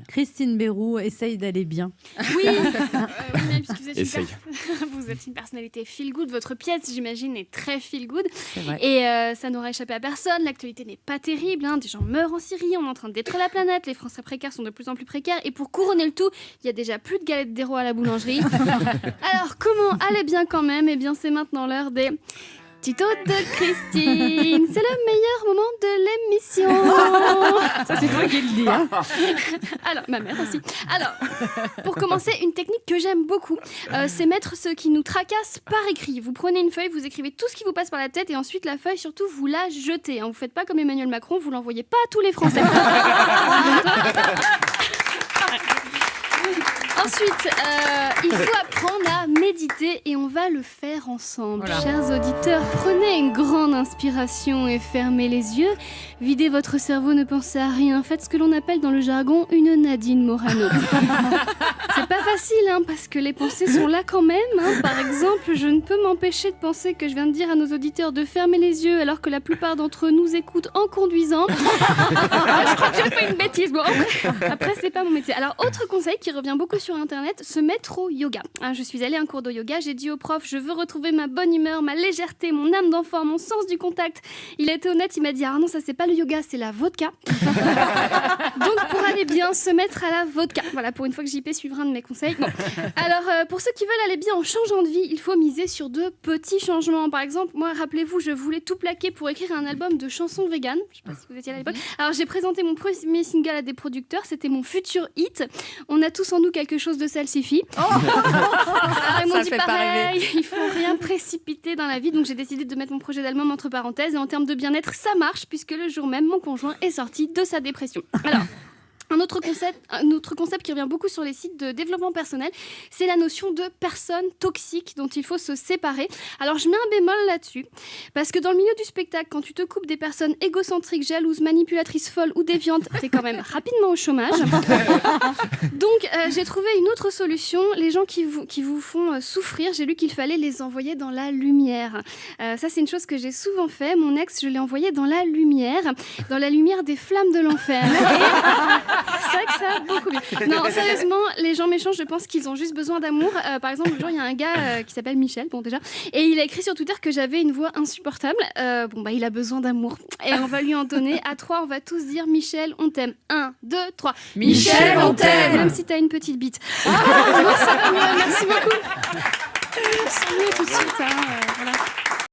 Christine Béroux essaye d'aller bien. Oui, mais puisque vous êtes une personnalité feel good, votre pièce, j'imagine, est très feel good. C'est vrai. Et ça n'aura échappé à personne. L'actualité n'est pas terrible. Des gens meurent en Syrie, on est en train de détruire la planète. Les Français précaires sont de plus en plus précaires. Et pour couronner le tout, il y a déjà plus de galettes d'héros à la boulangerie. Alors, comment aller bien quand même ? Eh bien, c'est maintenant l'heure des tutos de Christine. C'est le meilleur moment de l'émission. Ça, c'est toi qui le dis. Hein. Alors, ma mère aussi. Alors, pour commencer, une technique que j'aime beaucoup, c'est mettre ce qui nous tracasse par écrit. Vous prenez une feuille, vous écrivez tout ce qui vous passe par la tête et ensuite la feuille, surtout, vous la jetez. Vous ne faites pas comme Emmanuel Macron, vous l'envoyez pas à tous les Français. Ensuite, il faut apprendre à méditer et on va le faire ensemble. Voilà. Chers auditeurs, prenez une grande inspiration et fermez les yeux. Videz votre cerveau, ne pensez à rien. Faites ce que l'on appelle dans le jargon une Nadine Morano. C'est pas facile, parce que les pensées sont là quand même. Par exemple, je ne peux m'empêcher de penser que je viens de dire à nos auditeurs de fermer les yeux alors que la plupart d'entre eux nous écoutent en conduisant. Je crois que j'ai fait une bêtise. Bon, après, c'est pas mon métier. Alors, autre conseil qui revient beaucoup sur Internet, se mettre au yoga. Je suis allée à un cours de yoga, j'ai dit au prof, je veux retrouver ma bonne humeur, ma légèreté, mon âme d'enfant, mon sens du contact. Il a été honnête, il m'a dit, non, ça c'est pas le yoga, c'est la vodka. Donc pour aller bien, se mettre à la vodka. Voilà, pour une fois que JP suivra un de mes conseils. Bon. Alors, pour ceux qui veulent aller bien en changeant de vie, il faut miser sur de petits changements. Par exemple, moi, rappelez-vous, je voulais tout plaquer pour écrire un album de chansons véganes. Je sais pas si vous étiez là à l'époque. Alors, j'ai présenté mon premier single à des producteurs, c'était mon futur hit. On a tous en nous quelque chose de salsifie. Alors, ils m'ont dit pareil, il faut rien précipiter dans la vie, donc j'ai décidé de mettre mon projet d'album entre parenthèses et en termes de bien-être, ça marche puisque le jour même, mon conjoint est sorti de sa dépression. Alors, un autre concept qui revient beaucoup sur les sites de développement personnel, c'est la notion de personnes toxiques dont il faut se séparer. Alors je mets un bémol là-dessus, parce que dans le milieu du spectacle, quand tu te coupes des personnes égocentriques, jalouses, manipulatrices, folles ou déviantes, t'es quand même rapidement au chômage. Donc j'ai trouvé une autre solution. Les gens qui vous font souffrir, j'ai lu qu'il fallait les envoyer dans la lumière. Ça c'est une chose que j'ai souvent fait. Mon ex, je l'ai envoyé dans la lumière des flammes de l'enfer. C'est vrai que ça a beaucoup mieux. Non, sérieusement, les gens méchants, je pense qu'ils ont juste besoin d'amour. Par exemple, un jour, il y a un gars qui s'appelle Michel, et il a écrit sur Twitter que j'avais une voix insupportable. Il a besoin d'amour. Et on va lui en donner. À 3, on va tous dire Michel, on t'aime. 1, 2, 3. Michel, on t'aime. Même si t'as une petite bite. Non, ça va mieux. Merci beaucoup. Ça va mieux tout de suite. Voilà.